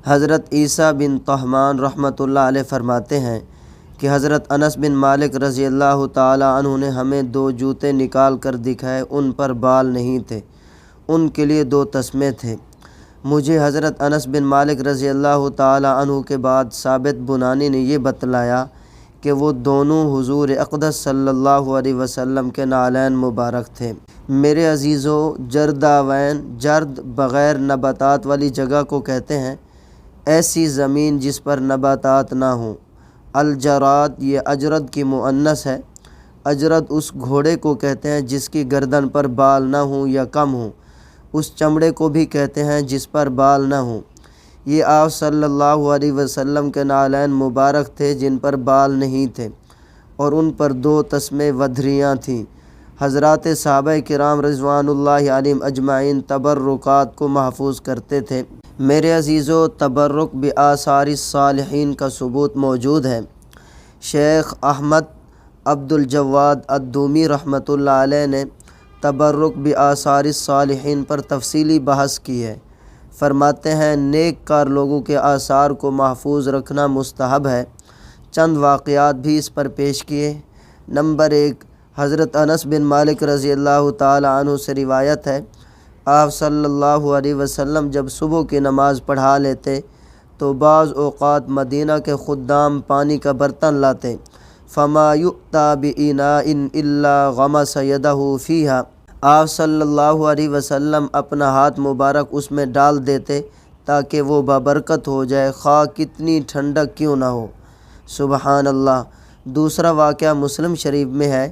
حضرت عیسیٰ بن طہمان رحمۃ اللہ علیہ فرماتے ہیں کہ حضرت انس بن مالک رضی اللہ تعالی عنہ نے ہمیں 2 جوتے نکال کر دکھائے، ان پر بال نہیں تھے، ان کے لیے 2 تسمے تھے۔ مجھے حضرت انس بن مالک رضی اللہ تعالی عنہ کے بعد ثابت بنانی نے یہ بتلایا کہ وہ دونوں حضور اقدس صلی اللہ علیہ وسلم کے نعلین مبارک تھے۔ میرے عزیزو، جرداوین، جرد بغیر نباتات والی جگہ کو کہتے ہیں، ایسی زمین جس پر نباتات نہ ہوں۔ الجراد یہ اجرد کی مؤنث ہے۔ اجرد اس گھوڑے کو کہتے ہیں جس کی گردن پر بال نہ ہوں یا کم ہوں۔ اس چمڑے کو بھی کہتے ہیں جس پر بال نہ ہوں۔ یہ آپ صلی اللہ علیہ وسلم کے نعلین مبارک تھے جن پر بال نہیں تھے، اور ان پر 2 تسمے ودھریاں تھیں۔ حضرات صحابہ کرام رضوان اللہ علیہم اجمعین تبرکات کو محفوظ کرتے تھے۔ میرے عزیزو، تبرک بآثار الصالحین کا ثبوت موجود ہے۔ شیخ احمد عبد الجواد الدومی رحمۃ اللہ علیہ نے تبرک بآثار الصالحین پر تفصیلی بحث کی ہے۔ فرماتے ہیں نیک کار لوگوں کے آثار کو محفوظ رکھنا مستحب ہے۔ چند واقعات بھی اس پر پیش کیے۔ نمبر 1، حضرت انس بن مالک رضی اللہ تعالی عنہ سے روایت ہے، آپ صلی اللہ علیہ وسلم جب صبح کی نماز پڑھا لیتے تو بعض اوقات مدینہ کے خدام پانی کا برتن لاتے، فما یؤتی بإناء الا غمس یدہ فیہا، آپ صلی اللہ علیہ وسلم اپنا ہاتھ مبارک اس میں ڈال دیتے تاکہ وہ بابرکت ہو جائے، خواہ کتنی ٹھنڈک کیوں نہ ہو۔ سبحان اللہ۔ دوسرا واقعہ مسلم شریف میں ہے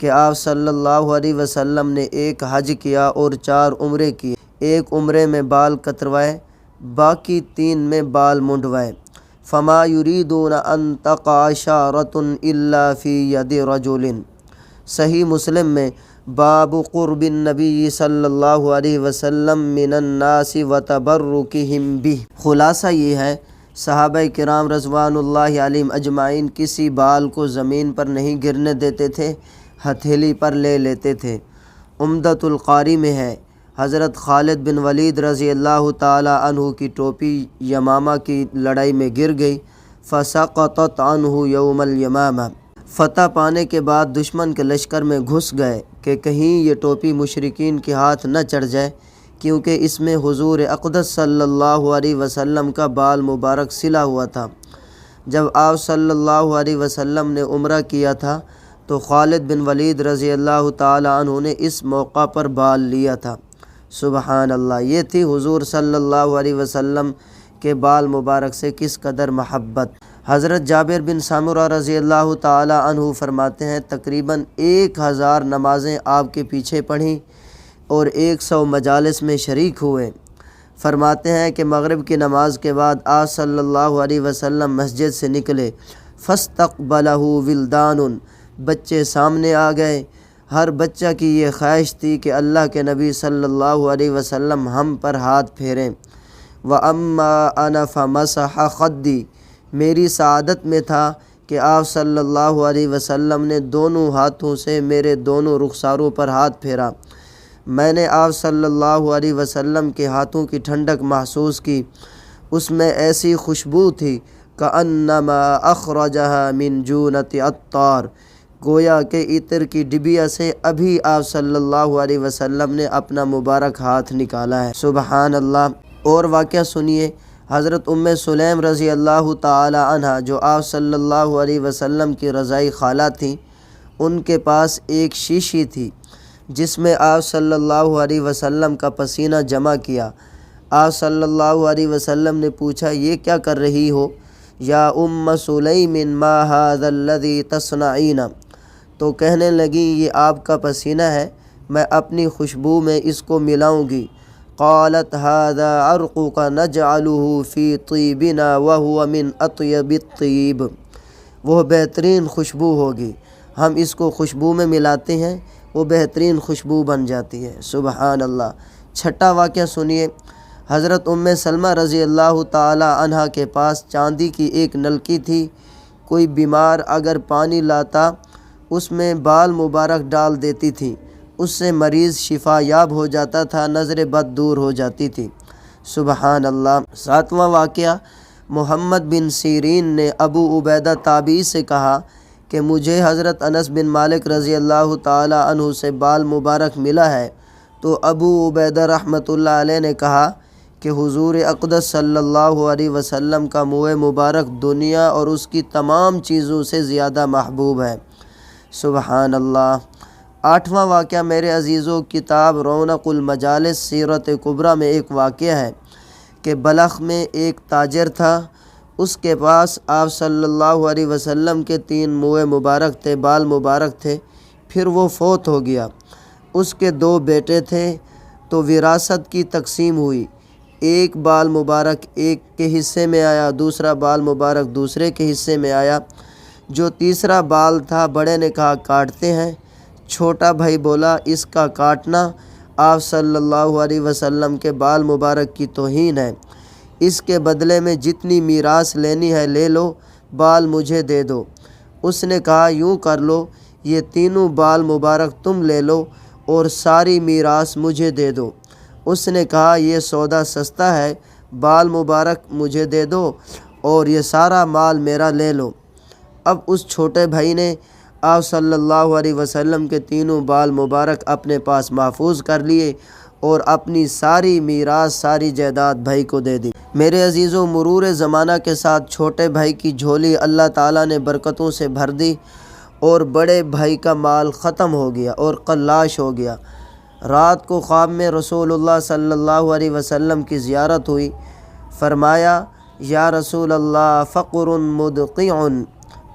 کہ آپ صلی اللہ علیہ وسلم نے ایک حج کیا اور 4 عمرے کیے۔ ایک عمرے میں بال کتروائے، باقی 3 میں بال منڈوائے۔ فما یریدون ان تقع شعرۃ الا فی ید رجل۔ صحیح مسلم میں باب قرب النبی صلی اللہ علیہ وسلم من الناس وتبرکہم بہ۔ خلاصہ یہ ہے، صحابہ کرام رضوان اللہ علیہم اجمعین کسی بال کو زمین پر نہیں گرنے دیتے تھے، ہتھیلی پر لے لیتے تھے۔ عمدۃ القاری میں ہے، حضرت خالد بن ولید رضی اللہ تعالی عنہ کی ٹوپی یمامہ کی لڑائی میں گر گئی، فسقطت عنہ یوم الیمامہ۔ فتح پانے کے بعد دشمن کے لشکر میں گھس گئے کہ کہیں یہ ٹوپی مشرکین کے ہاتھ نہ چڑھ جائے، کیونکہ اس میں حضور اقدس صلی اللہ علیہ وسلم کا بال مبارک سلا ہوا تھا۔ جب آپ صلی اللہ علیہ وسلم نے عمرہ کیا تھا تو خالد بن ولید رضی اللہ تعالی عنہ نے اس موقع پر بال لیا تھا۔ سبحان اللہ۔ یہ تھی حضور صلی اللہ علیہ وسلم کے بال مبارک سے کس قدر محبت۔ حضرت جابر بن سامرہ رضی اللہ تعالی عنہ فرماتے ہیں تقریباً 1000 نمازیں آپ کے پیچھے پڑھیں اور 100 مجالس میں شریک ہوئے۔ فرماتے ہیں کہ مغرب کی نماز کے بعد آپ صلی اللہ علیہ وسلم مسجد سے نکلے، فاستقبلہ ولدان، بچے سامنے آ گئے۔ ہر بچہ کی یہ خواہش تھی کہ اللہ کے نبی صلی اللہ علیہ وسلم ہم پر ہاتھ پھیریں۔ وَأَمَّا أَنَا فَمَسَحَ خَدِّي، میری سعادت میں تھا کہ آپ صلی اللہ علیہ وسلم نے دونوں ہاتھوں سے میرے دونوں رخساروں پر ہاتھ پھیرا۔ میں نے آپ صلی اللہ علیہ وسلم کے ہاتھوں کی ٹھنڈک محسوس کی، اس میں ایسی خوشبو تھی کأنما اخرجها من جونۃ عطار، گویا کہ عطر کی ڈبیا سے ابھی آپ صلی اللہ علیہ وسلم نے اپنا مبارک ہاتھ نکالا ہے۔ سبحان اللہ۔ اور واقعہ سنیے، حضرت ام سلیم رضی اللہ تعالی عنہ جو آپ صلی اللہ علیہ وسلم کی رضائی خالہ تھیں، ان کے پاس ایک شیشی تھی جس میں آپ صلی اللہ علیہ وسلم کا پسینہ جمع کیا۔ آپ صلی اللہ علیہ وسلم نے پوچھا یہ کیا کر رہی ہو یا ام سلیم ما ھذا الذی تصنعین، تو کہنے لگی یہ آپ کا پسینہ ہے، میں اپنی خوشبو میں اس کو ملاؤں گی۔ قالت ھذا عرقک نجعلہ فی طیبنا وہو من اطیب الطیب، وہ بہترین خوشبو ہوگی، ہم اس کو خوشبو میں ملاتے ہیں، وہ بہترین خوشبو بن جاتی ہے۔ سبحان اللہ۔ چھٹا واقعہ سنیے، حضرت ام سلمہ رضی اللہ تعالی عنہ کے پاس چاندی کی ایک نلکی تھی، کوئی بیمار اگر پانی لاتا اس میں بال مبارک ڈال دیتی تھی، اس سے مریض شفا یاب ہو جاتا تھا، نظر بد دور ہو جاتی تھی۔ سبحان اللہ۔ ساتواں واقعہ، محمد بن سیرین نے ابو عبیدہ تابعی سے کہا کہ مجھے حضرت انس بن مالک رضی اللہ تعالی عنہ سے بال مبارک ملا ہے، تو ابو عبیدہ رحمۃ اللہ علیہ نے کہا کہ حضور اقدس صلی اللہ علیہ وسلم کا منہ مبارک دنیا اور اس کی تمام چیزوں سے زیادہ محبوب ہے۔ سبحان اللہ۔ آٹھواں واقعہ میرے عزیزو، کتاب رونق المجالس سیرت کبریٰ میں ایک واقعہ ہے کہ بلخ میں ایک تاجر تھا، اس کے پاس آپ صلی اللہ علیہ وسلم کے 3 منہ مبارک تھے، بال مبارک تھے، پھر وہ فوت ہو گیا۔ اس کے 2 بیٹے تھے، تو وراثت کی تقسیم ہوئی، ایک بال مبارک ایک کے حصے میں آیا، دوسرا بال مبارک دوسرے کے حصے میں آیا۔ جو تیسرا بال تھا، بڑے نے کہا کاٹتے ہیں، چھوٹا بھائی بولا اس کا کاٹنا آپ صلی اللہ علیہ وسلم کے بال مبارک کی توہین ہے، اس کے بدلے میں جتنی میراث لینی ہے لے لو، بال مجھے دے دو۔ اس نے کہا یوں کر لو، یہ تینوں بال مبارک تم لے لو اور ساری میراث مجھے دے دو۔ اس نے کہا یہ سودا سستا ہے، بال مبارک مجھے دے دو اور یہ سارا مال میرا لے لو۔ اب اس چھوٹے بھائی نے آپ صلی اللہ علیہ وسلم کے تینوں بال مبارک اپنے پاس محفوظ کر لیے اور اپنی ساری میراث، ساری جائیداد بھائی کو دے دی۔ میرے عزیزو، مرور زمانہ کے ساتھ چھوٹے بھائی کی جھولی اللہ تعالیٰ نے برکتوں سے بھر دی اور بڑے بھائی کا مال ختم ہو گیا اور قلاش ہو گیا۔ رات کو خواب میں رسول اللہ صلی اللہ علیہ وسلم کی زیارت ہوئی، فرمایا یا رسول اللہ فقر مدقع،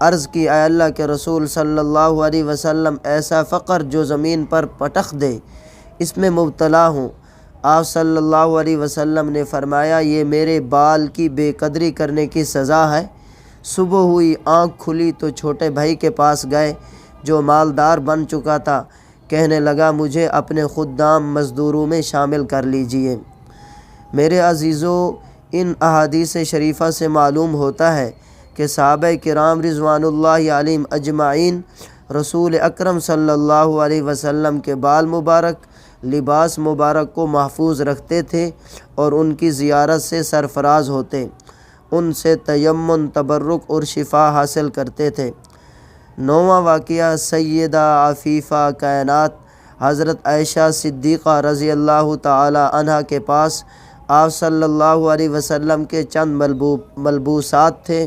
عرض کی اے اللہ کے رسول صلی اللہ علیہ وسلم ایسا فقر جو زمین پر پٹخ دے، اس میں مبتلا ہوں۔ آپ صلی اللہ علیہ وسلم نے فرمایا یہ میرے بال کی بے قدری کرنے کی سزا ہے۔ صبح ہوئی، آنکھ کھلی تو چھوٹے بھائی کے پاس گئے جو مالدار بن چکا تھا، کہنے لگا مجھے اپنے خدام مزدوروں میں شامل کر لیجئے۔ میرے عزیزو، ان احادیث شریفہ سے معلوم ہوتا ہے کہ صحابہ کرام رضوان اللہ علیہم اجمعین رسول اکرم صلی اللہ علیہ وسلم کے بال مبارک، لباس مبارک کو محفوظ رکھتے تھے اور ان کی زیارت سے سرفراز ہوتے، ان سے تیمم، تبرک اور شفا حاصل کرتے تھے۔ 9واں واقعہ، سیدہ عفیفہ کائنات حضرت عائشہ صدیقہ رضی اللہ تعالی عنہ کے پاس آپ صلی اللہ علیہ وسلم کے چند ملبوسات تھے۔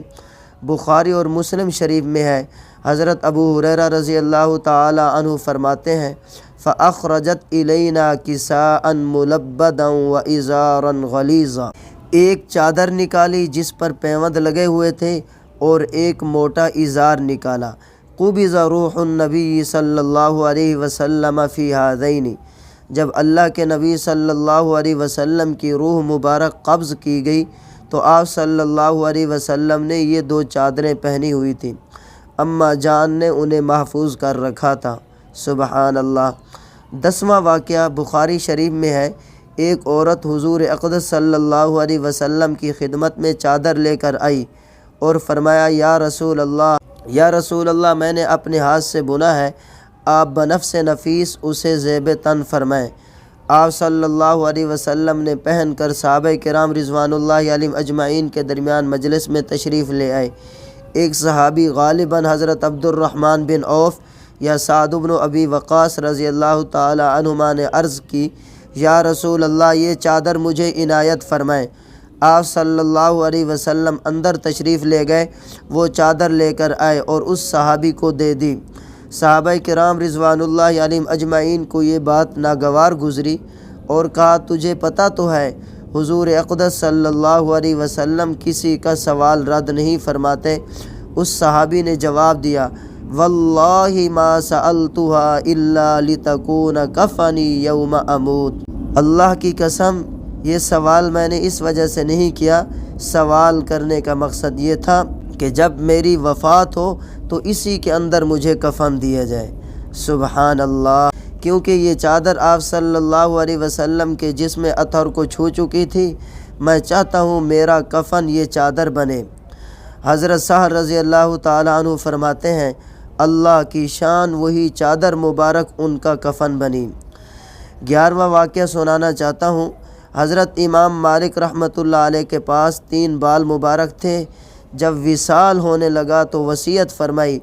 بخاری اور مسلم شریف میں ہے، حضرت ابو ہریرہ رضی اللہ تعالی عنہ فرماتے ہیں فَأَخْرَجَتْ إِلَيْنَا كِسَاءً مُلَبَّدًا وَإِزَارًا غَلِيظًا، ایک چادر نکالی جس پر پیوند لگے ہوئے تھے اور ایک موٹا ازار نکالا۔ قُبِضَ روح النبی صلی اللہ علیہ وسلم فی ہذین، جب اللہ کے نبی صلی اللہ علیہ وسلم کی روح مبارک قبض کی گئی تو آپ صلی اللہ علیہ وسلم نے یہ 2 چادریں پہنی ہوئی تھیں، اماں جان نے انہیں محفوظ کر رکھا تھا۔ سبحان اللہ۔ 10واں واقعہ بخاری شریف میں ہے، ایک عورت حضور اقدس صلی اللہ علیہ وسلم کی خدمت میں چادر لے کر آئی اور فرمایا یا رسول اللہ میں نے اپنے ہاتھ سے بنا ہے، آپ بنفس نفیس اسے زیب تن فرمائیں۔ آپ صلی اللہ علیہ وسلم نے پہن کر صحابہ کرام رضوان اللہ علیہم اجمعین کے درمیان مجلس میں تشریف لے آئے۔ ایک صحابی غالباً حضرت عبد الرحمن بن عوف یا سعد بن ابی وقاص رضی اللہ تعالی عنہما نے عرض کی یا رسول اللہ یہ چادر مجھے عنایت فرمائیں۔ آپ صلی اللہ علیہ وسلم اندر تشریف لے گئے، وہ چادر لے کر آئے اور اس صحابی کو دے دی۔ صحابہ کرام رضوان اللہ علیہم اجمعین کو یہ بات ناگوار گزری اور کہا تجھے پتہ تو ہے حضور اقدس صلی اللہ علیہ وسلم کسی کا سوال رد نہیں فرماتے۔ اس صحابی نے جواب دیا واللہ ما سألتها الا لتکون کفنی یوم اموت، اللہ کی قسم یہ سوال میں نے اس وجہ سے نہیں کیا، سوال کرنے کا مقصد یہ تھا کہ جب میری وفات ہو تو اسی کے اندر مجھے کفن دیا جائے۔ سبحان اللہ۔ کیونکہ یہ چادر آپ صلی اللہ علیہ وسلم کے جسم اطہر کو چھو چکی تھی، میں چاہتا ہوں میرا کفن یہ چادر بنے۔ حضرت سہل رضی اللہ تعالی عنہ فرماتے ہیں اللہ کی شان وہی چادر مبارک ان کا کفن بنی۔ 11واں واقعہ سنانا چاہتا ہوں۔ حضرت امام مالک رحمۃ اللہ علیہ کے پاس 3 بال مبارک تھے۔ جب وصال ہونے لگا تو وصیت فرمائی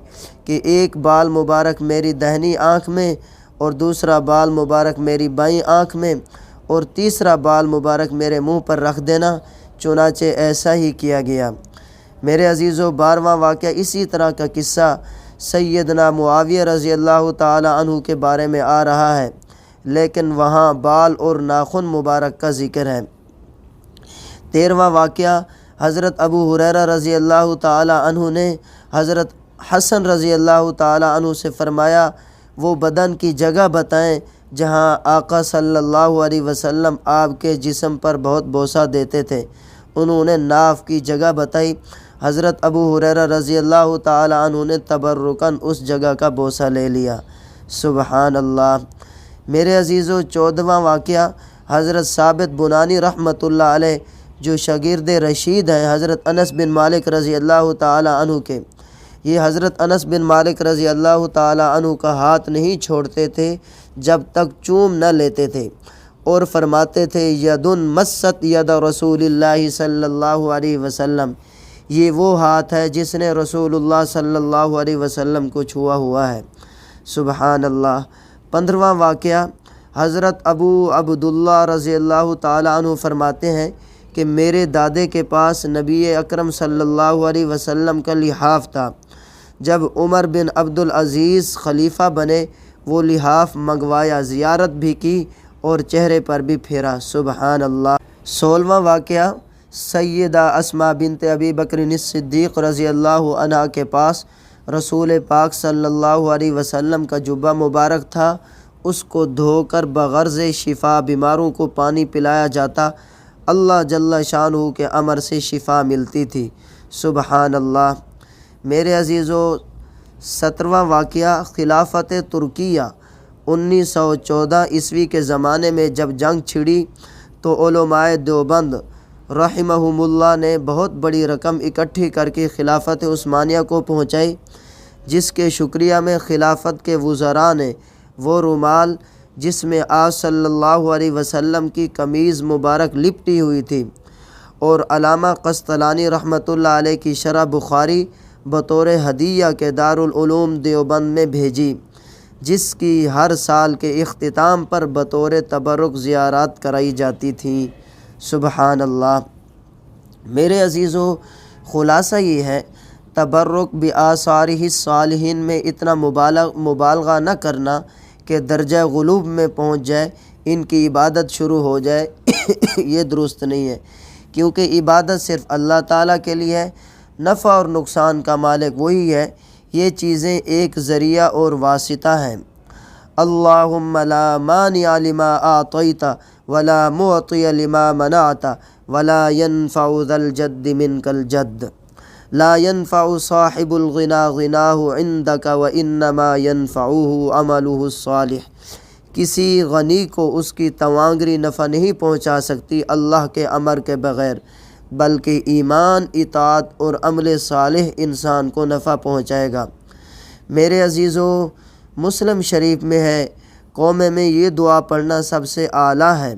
کہ ایک بال مبارک میری دہنی آنکھ میں اور دوسرا بال مبارک میری بائیں آنکھ میں اور تیسرا بال مبارک میرے منہ پر رکھ دینا۔ چنانچہ ایسا ہی کیا گیا۔ میرے عزیزو، 12واں واقعہ اسی طرح کا قصہ سیدنا معاویہ رضی اللہ تعالی عنہ کے بارے میں آ رہا ہے، لیکن وہاں بال اور ناخن مبارک کا ذکر ہے۔ 13واں واقعہ حضرت ابو ہریرہ رضی اللہ تعالی عنہ نے حضرت حسن رضی اللہ تعالی عنہ سے فرمایا، وہ بدن کی جگہ بتائیں جہاں آقا صلی اللہ علیہ وسلم آپ کے جسم پر بہت بوسہ دیتے تھے۔ انہوں نے ناف کی جگہ بتائی۔ حضرت ابو ہریرہ رضی اللہ تعالی عنہ نے تبرکاً اس جگہ کا بوسہ لے لیا۔ سبحان اللہ۔ میرے عزیزو، 14واں واقعہ حضرت ثابت بنانی رحمۃ اللہ علیہ جو شاگرد رشید ہیں حضرت انس بن مالک رضی اللہ تعالی عنہ کے، یہ حضرت انس بن مالک رضی اللہ تعالی عنہ کا ہاتھ نہیں چھوڑتے تھے جب تک چوم نہ لیتے تھے، اور فرماتے تھے یدن مست ید رسول اللہ صلی اللہ علیہ وسلم، یہ وہ ہاتھ ہے جس نے رسول اللہ صلی اللہ علیہ وسلم کو چھوا ہوا ہے۔ سبحان اللہ۔ 15واں واقعہ حضرت ابو عبداللہ رضی اللہ تعالی عنہ فرماتے ہیں کہ میرے دادے کے پاس نبی اکرم صلی اللہ علیہ وسلم کا لحاف تھا۔ جب عمر بن عبدالعزیز خلیفہ بنے، وہ لحاف منگوایا، زیارت بھی کی اور چہرے پر بھی پھیرا۔ سبحان اللہ۔ 16واں واقعہ سیدہ اسماء بنت ابی بکر الصدیق رضی اللہ عنہ کے پاس رسول پاک صلی اللہ علیہ وسلم کا جبہ مبارک تھا، اس کو دھو کر بغرض شفا بیماروں کو پانی پلایا جاتا، اللہ جل شانہ کے امر سے شفا ملتی تھی۔ سبحان اللہ۔ میرے عزیزو، 17واں واقعہ خلافت ترکیہ 1914 عیسوی کے زمانے میں جب جنگ چھڑی تو علماء دیوبند رحمہم اللہ نے بہت بڑی رقم اکٹھی کر کے خلافت عثمانیہ کو پہنچائی، جس کے شکریہ میں خلافت کے وزراء نے وہ رومال جس میں آپ صلی اللہ علیہ وسلم کی قمیض مبارک لپٹی ہوئی تھی اور علامہ قسطلانی رحمۃ اللہ علیہ کی شرح بخاری بطور ہدیہ کے دارالعلوم دیوبند میں بھیجی، جس کی ہر سال کے اختتام پر بطور تبرک زیارات کرائی جاتی تھیں۔ سبحان اللہ۔ میرے عزیزو، خلاصہ یہ ہے، تبرک بآثارہ الصالحین میں اتنا مبالغہ نہ کرنا کہ درجہ غلوب میں پہنچ جائے، ان کی عبادت شروع ہو جائے، یہ درست نہیں ہے، کیونکہ عبادت صرف اللہ تعالیٰ کے لیے ہے، نفع اور نقصان کا مالک وہی ہے، یہ چیزیں ایک ذریعہ اور واسطہ ہیں۔ اللہم لا مانع لما اعطیت ولا معطی لما منعت ولا ينفع ذا الجد منک الجد، لا ينفع صاحب الغنا غناہ عندک وانما ينفعه عمله الصالح، کسی غنی کو اس کی تواںگری نفع نہیں پہنچا سکتی اللہ کے امر کے بغیر، بلکہ ایمان، اطاعت اور عمل صالح انسان کو نفع پہنچائے گا۔ میرے عزیزو، مسلم شریف میں ہے، قوم میں یہ دعا پڑھنا سب سے اعلیٰ ہے۔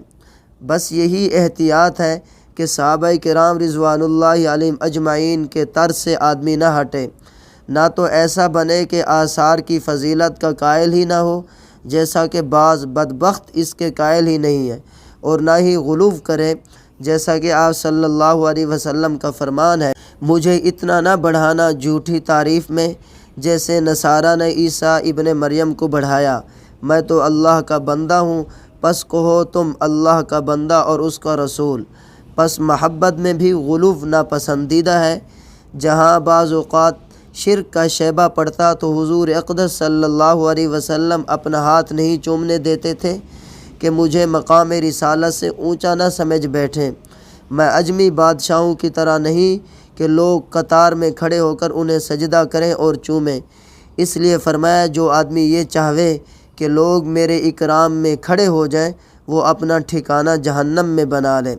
بس یہی احتیاط ہے کہ صحابہ کرام رضوان اللہ علیہم اجمعین کے طرز سے آدمی نہ ہٹے، نہ تو ایسا بنے کہ آثار کی فضیلت کا قائل ہی نہ ہو، جیسا کہ بعض بدبخت اس کے قائل ہی نہیں ہے، اور نہ ہی غلو کرے، جیسا کہ آپ صلی اللہ علیہ وسلم کا فرمان ہے، مجھے اتنا نہ بڑھانا جھوٹی تعریف میں جیسے نصارہ نے عیسیٰ ابن مریم کو بڑھایا، میں تو اللہ کا بندہ ہوں، پس کہو تم اللہ کا بندہ اور اس کا رسول۔ پس محبت میں بھی غلو ناپسندیدہ ہے۔ جہاں بعض اوقات شرک کا شیبہ پڑتا تو حضور اقدس صلی اللہ علیہ وسلم اپنا ہاتھ نہیں چومنے دیتے تھے کہ مجھے مقام رسالت سے اونچا نہ سمجھ بیٹھیں، میں عجمی بادشاہوں کی طرح نہیں کہ لوگ قطار میں کھڑے ہو کر انہیں سجدہ کریں اور چومیں۔ اس لیے فرمایا، جو آدمی یہ چاہے کہ لوگ میرے اکرام میں کھڑے ہو جائیں، وہ اپنا ٹھکانہ جہنم میں بنا لے۔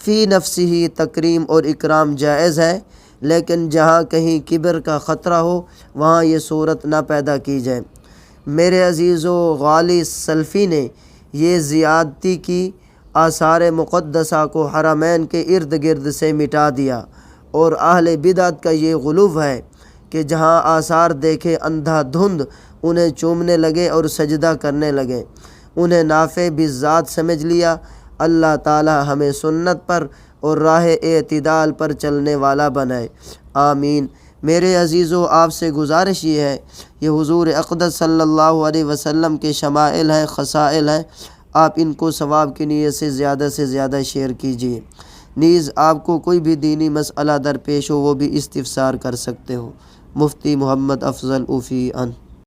فی نفسی ہی تکریم اور اکرام جائز ہے، لیکن جہاں کہیں کبر کا خطرہ ہو وہاں یہ صورت نہ پیدا کی جائے۔ میرے عزیزو، غالی سلفی نے یہ زیادتی کی آثار مقدسہ کو حرمین کے ارد گرد سے مٹا دیا، اور اہل بدعت کا یہ غلو ہے کہ جہاں آثار دیکھے اندھا دھند انہیں چومنے لگے اور سجدہ کرنے لگے، انہیں نافع بالذات سمجھ لیا۔ اللہ تعالی ہمیں سنت پر اور راہ اعتدال پر چلنے والا بنائے، آمین۔ میرے عزیزو، آپ سے گزارش یہ ہے، یہ حضور اقدس صلی اللہ علیہ وسلم کے شمائل ہیں، خصائل ہیں، آپ ان کو ثواب کی نیت سے زیادہ شیئر کیجیے۔ نیز آپ کو کوئی بھی دینی مسئلہ درپیش ہو وہ بھی استفسار کر سکتے ہو۔ مفتی محمد افضل اوفی ان